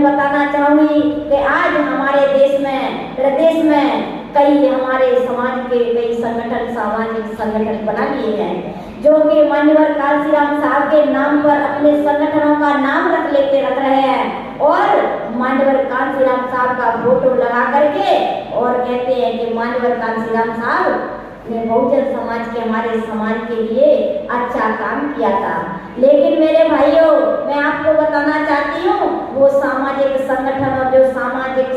मैं बताना चाहूंगी कि आज हमारे देश में, प्रदेश में कई हमारे समाज के कई संगठन, सामाजिक संगठन बना लिए हैं, जो कि मान्यवर कांशीराम साहब के नाम पर अपने संगठनों का नाम रख रहे हैं और मान्यवर कांशीराम साहब का फोटो लगा करके और कहते हैं कि मान्यवर कांशीराम साहब ने बहुजन समाज के, हमारे समाज के लिए अच्छा काम किया था। लेकिन मेरे भाइयों, मैं आपको बताना चाहती हूँ, वो सामाजिक संगठन और जो सामाजिक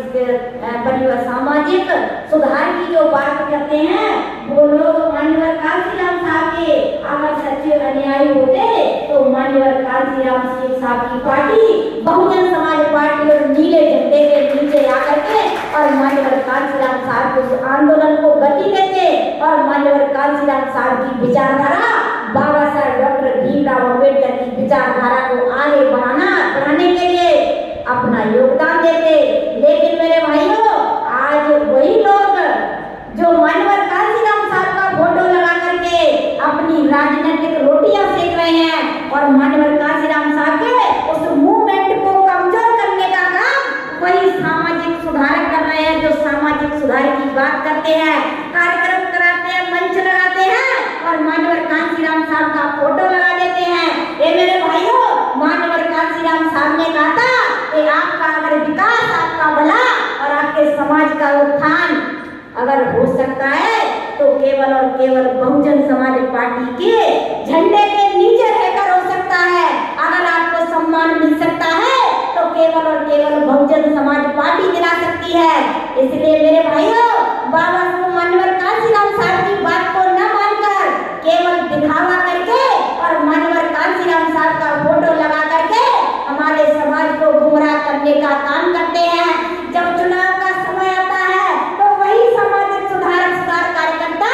सामाजिक सुधार की जो बात करते हैं, वो लोग मान्यवर कांशीराम साहब के अगर सच्चे अनुयायी होते तो मान्यवर कांशीराम साहब की पार्टी बहुजन समाज पार्टी और नीले झंडे के नीचे आकर के और मान्यवर कांशीराम साहब के आंदोलन को गति देते और मान्यवर कांशीराम साहब की विचारधारा, बाबा साहब डॉक्टर भीमराव अम्बेडकर की विचारधारा को आगे बढ़ाने के लिए अपना योगदान देते। लेकिन मेरे भाइयों, आज वही लोग जो मान्यवर कांशीराम साहब का फोटो लगा करके अपनी राजनीतिक रोटियां सेक रहे हैं और मान्यवर कांशीराम साहब के उस मूवमेंट को कमजोर करने का काम वही सामाजिक सुधार कर रहे हैं, जो सामाजिक सुधार की बात करते हैं, कार्यक्रम कराते हैं, मंच लगाते हैं और मान्यवर कांशीराम साहब का फोटो लगा देते हैं। ये मेरे भाइयों, मान्यवर कांशीराम साहब ने कहा था कि आपका अगर विकास, आपका भला और आपके समाज का उत्थान अगर हो सकता है तो केवल और केवल बहुजन समाज पार्टी के झंडे के नीचे रहकर हो सकता है। अगर आपको सम्मान मिल सकता है तो केवल और केवल बहुजन समाज पार्टी दिला सकती है। इसलिए मेरे भाइयों, बाबा मान्यवर कांशीराम साहब की बात को न मानकर केवल दिखावा करके और मान्यवर कांशीराम साहब का फोटो लगा करके हमारे समाज को गुमराह करने का काम करते हैं। जब चुनाव का समय आता है तो वही सामाजिक सुधार कार्यकर्ता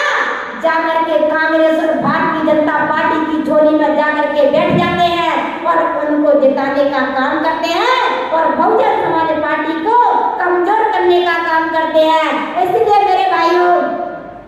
जाकर के कांग्रेस और भारतीय जनता पार्टी की झोली में जाकर के बैठ जाते हैं और उनको जिताने का काम करते हैं और बहुजन समाज पार्टी को कमजोर करने का काम करते हैं। इसलिए मेरे भाइयों,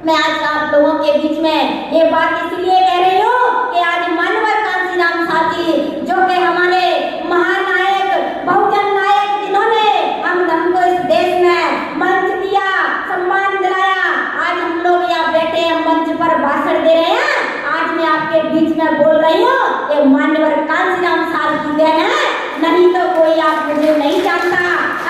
मैं आज आप लोगों के बीच में ये बात इसलिए कह रही हूँ कि आज मान्यवर कांशीराम साहब जी, जो कि हमारे महानायक, बहुजन नायक, जिन्होंने हमको इस देश में मंच दिया, सम्मान दिलाया, आज हम लोग यहाँ बैठे हैं, मंच पर भाषण दे रहे हैं, आज मैं आपके बीच में बोल रही हूँ, ये मान्यवर कांशीराम साहब की देन है, नहीं तो कोई आप मुझे नहीं जानता।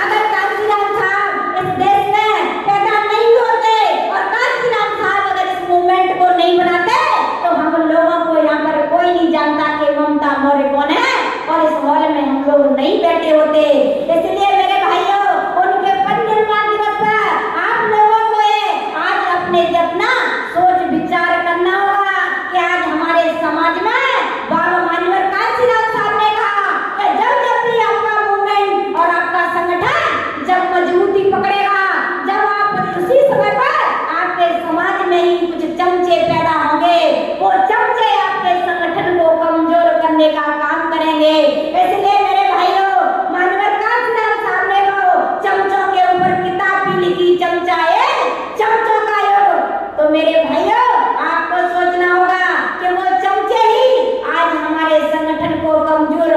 अगर कांशीराम साहब इस देश में पैदा नहीं होते और कांशीराम साहब अगर इस मूवमेंट को नहीं बनाते तो हम लोगों को यहाँ पर कोई नहीं जानता कि ममता मौर्य कौन है और इस हॉल में हम लोग नहीं बैठे होते। इसलिए मेरे भाइयों, उनके परिनिर्वाण दिवस पर आप लोगों को आज अपने अपना सोच विचार करना होगा कि आज हमारे समाज में बाबा मान्यवर कांशीराम साहब ने कहा कि जब भी आपका मूवमेंट और आपका संगठन जब मजबूती पकड़ेगा, जब आप उसी समय पर आपके समाज में ही कुछ चमचे पैदा होंगे, वो चमचे आपके संगठन को कमजोर करने का काम करेंगे। इसलिए मेरे भाइयों, मान्यवर कांशीराम साहब ने वो चमचों के ऊपर किताब भी लिखी, चमचा एक चमचों का योग। तो मेरे भाइयों, आपको सोचना होगा कि वो चमचे ही आज हमारे संगठन को कमजोर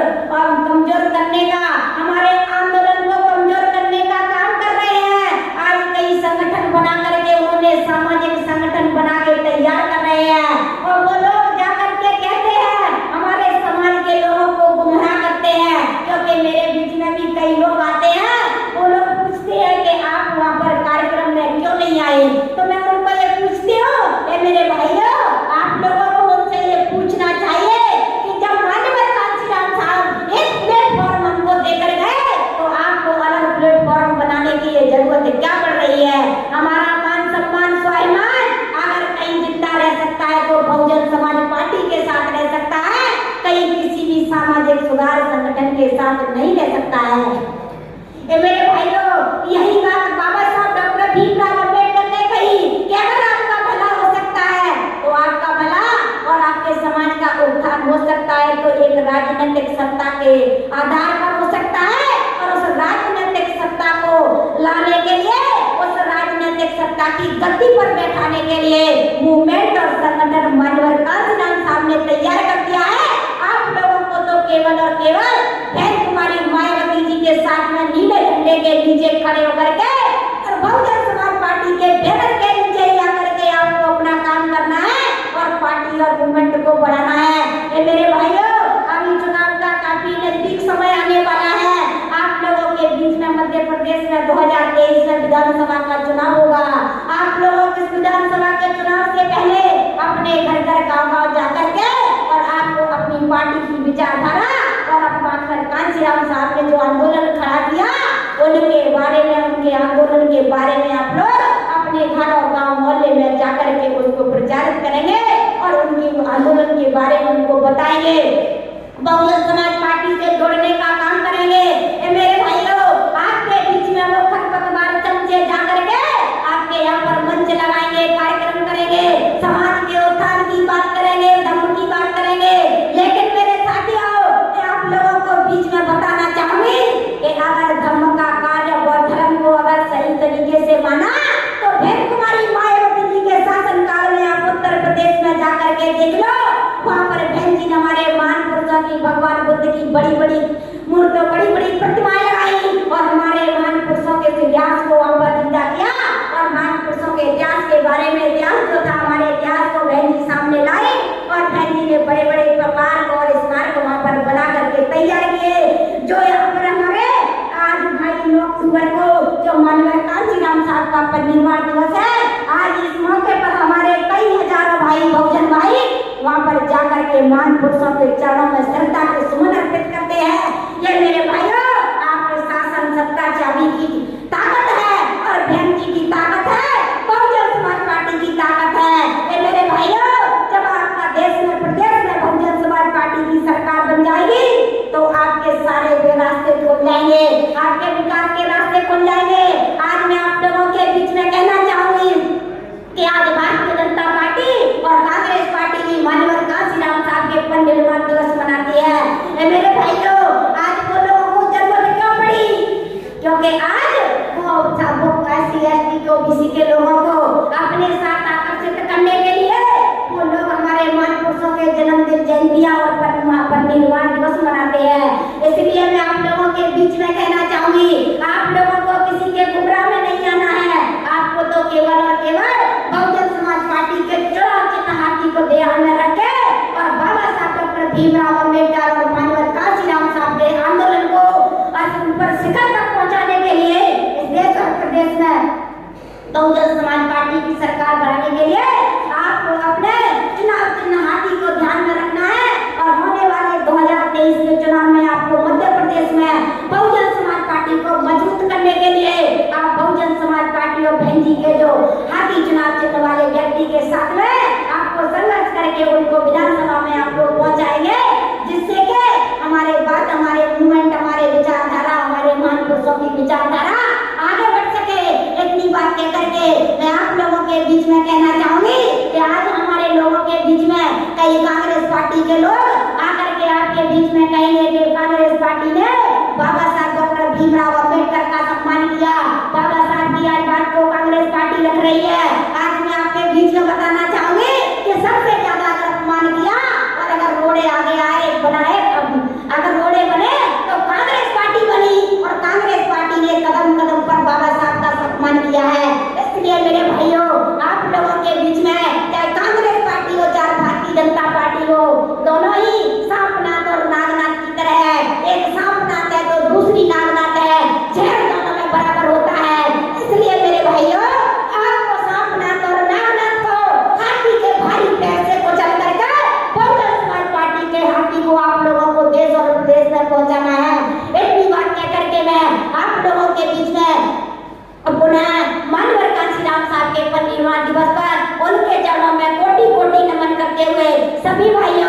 करने का, हमारे आंदोलन को कमजोर करने का काम कर रहे हैं। आज कई संगठन बना करके उन्होंने सामाजिक संगठन बना के तैयार कर रहे हैं और वो लोग जाकर के कहते हैं, हमारे समाज के लोगों को गुमराह करते हैं। क्योंकि मेरे बीच में भी कई लोग आते हैं, वो लोग पूछते हैं कि आप वहाँ पर कार्यक्रम में क्यों नहीं आए, तो मैं उनको ये पूछती हूँ, मेरे भाइयों, आप लोगों को उनसे ये पूछना चाहिए कि जब मान्यवर कांशीराम साहब एक प्लेटफॉर्म हमको देकर गए तो आपको अलग प्लेटफॉर्म बनाने की ये जरूरत क्या पड़ रही है। हमारा मान सम्मान, स्वाभिमान अगर कहीं जिंदा रह सकता है तो बहुजन समाज पार्टी के साथ रह सकता है, कहीं किसी भी सामाजिक सुधार संगठन के साथ नहीं रह सकता है। ये मेरे भाइयों, यही बात बाबा साहब डॉक्टर भीमराव अम्बेडकर ने कही कि अगर आपका भला हो सकता है तो आपका भला और आपके समाज का उत्थान हो सकता है तो एक राजनीतिक सत्ता के आधार पर हो सकता है और उस राजनीतिक सत्ता को लाने के लिए, उस राजनीतिक सत्ता की गद्दी पर बैठाने के लिए मूवमेंट और संगठन मान्यवर कांशीराम साहब ने तैयार कर दिया है। आप लोगों को तो केवल और केवल बहन कुमारी मायावती जी के साथ में नीचे खड़े होकर के और बहुजन समाज पार्टी के बैनर के नीचे आकर के आपको अपना काम करना है और पार्टी और मूवमेंट को बढ़ाना है। ये मेरे भाइयों, अभी चुनाव का काफी नजदीक समय आने वाला है। आप लोगों के बीच में मध्य प्रदेश में 2023 में विधानसभा का चुनाव होगा। आप लोगों को इस विधानसभा के चुनाव से पहले अपने घर घर गाँव जाकर के और आपको अपनी पार्टी की विचारधारा और अपना कांशीराम साहब ने जो आंदोलन खड़ा किया उनके बारे में, उनके आंदोलन के बारे में आप लोग अपने घर और गांव मोहल्ले में जाकर के उसको प्रचारित करेंगे और उनके आंदोलन के बारे में उनको बताएंगे, बहुजन समाज पार्टी से जोड़ने का काम करेंगे। मेरे भाइयों, आपके बीच में वो खरपतवार चमचे जाकर के आपके यहाँ पर मंच लगाएंगे, कार्यक्रम करेंगे, समाज के उत्थान की बात करेंगे, धर्म की बात करेंगे। लेकिन मेरे साथियों, आप लोगों को बीच में बताना चाहूंगी कि अगर धर्म का कार्य और धर्म को अगर सही तरीके से माना तो फिर कुमारी मायावती जी के शासनकाल में आप उत्तर प्रदेश में जाकर के देख लो, वहाँ पर बहन जी ने हमारे महान पुरुषों की, भगवान बुद्ध की बड़ी बड़ी मूर्तियों, बड़ी बड़ी प्रतिमाएं लगाई और हमारे महान पुरुषों के इतिहास को वहाँ पर जिंदा किया और महान पुरुषों के इतिहास के बारे में, इतिहास जो था हमारे इतिहास को बहन जी सामने लाई और बहन जी ने बड़े बड़े प्रकार और स्मारक वहाँ पर बना करके तैयार किए। जो यहाँ पर हमारे आज भाई 9 अक्टूबर को जो माननीय कांशीराम साहब का परिनिर्वाण दिवस है, आज इस मौके पर हमारे कई हजारों भाई, बहुजन भाई वहाँ पर जाकर के महान पुरुषों के चरणों में श्रद्धा के सुमन अर्पित करते हैं। ये मेरे भाइयों, आपके शासन सत्ता चाबी की ताकत है और बहन जी की ताकत है, बहुजन समाज पार्टी की ताकत है। ये मेरे भाइयों, जब आपका देश में, प्रदेश में बहुजन समाज पार्टी की सरकार बन जाएगी तो आपके सारे रास्ते खुल जाएंगे, आपके विकास के रास्ते खुल जाएंगे। आज मैं आप लोगों के बीच में कहना चाहूंगी कि आज भारतीय जनता पार्टी और कांग्रेस पार्टी की माननीय कांशीराम साहब के परिनिर्वाण दिवस मनाती है। मेरे भाइयों, आज वो लोगों को जरूरत क्यों पड़ी? क्योंकि आज वो SC/ST को, BC के लोगों को अपने साथ आकर्षित करने के लिए वो लोग हमारे महान पुरुषों के जन्मदिन, जयंतियां और परिनिर्वाण दिवस मनाते हैं। इसलिए मैं आप लोगों के बीच में कहना चाहूंगी, आप लोगों को किसी के गुमराह में नहीं आना है। आपको तो केवल और केवल बहुजन समाज पार्टी के चुनाव चिन्ह हाथी को ध्यान में रखे और बाबा साहब डॉक्टर भीमराव अम्बेडकर और माननीय कांशीराम साहब के आंदोलन को ऊपर शिखर तक पहुंचाने के लिए इस देश और प्रदेश में बहुजन समाज पार्टी की सरकार बनाने के लिए आपको अपने चुनाव चिन्ह हाथी को ध्यान में रखना है और होने वाले 2023 के चुनाव में आपको मध्य प्रदेश में बहुजन समाज पार्टी को मजबूत करने के लिए आप बहुजन समाज पार्टी और बहन जी के जो हाथी चुनाव चिन्ह वाले व्यक्ति के साथ में आपको संघर्ष करके उनको विधानसभा में आप लोग पहुंचाएंगे, जिससे कि हमारे बात, हमारे मूवमेंट, हमारे विचारधारा, हमारे महान पुरुषों की विचारधारा आगे बढ़ सके। इतनी बात कह करके मैं आप लोगों के बीच में कहना चाहूंगी कि आज हमारे लोगों के बीच में कई कांग्रेस पार्टी के लोग आकर के आपके बीच में कहेंगे कि कांग्रेस पार्टी ने बाबा साहब डॉक्टर भीमराव अम्बेडकर का सम्मान किया, बाबा साहब की आज बात को कांग्रेस पार्टी रख रही है। आज मैं आपके बीच में बताना चाहूंगी कि सबसे ज्यादा अगर अपमान किया और अगर रोड़े आगे आए बनाए, अगर रोड़े बने तो कांग्रेस पार्टी बनी और कांग्रेस पार्टी ने कदम कदम पर बाबा साहब का सम्मान किया है। इसलिए मेरे भाइयों, आप लोगों के बीच में चाहे कांग्रेस पार्टी हो चाहे भारतीय जनता पार्टी हो, दोनों ही सांपनाथ और नागनाथ की तरह है। एक सांपनाथ है तो दूसरी नागनाथ है, जहर दोनों में बराबर होता है। इसलिए मेरे भाइयों, आपको सांपनाथ और नागनाथ को हाथी के भारी पैसे को चल करके बहुजन समाज पार्टी के हाथी को आप लोगों को देश और प्रदेश में पहुंचाना है। इतनी बात कह करके मैं आप लोगों के बीच में पुनः माननीय कांशीराम साहब के परिनिर्वाण दिवस पर उनके चरणों में कोटि कोटि नमन करते हुए सभी भाइयों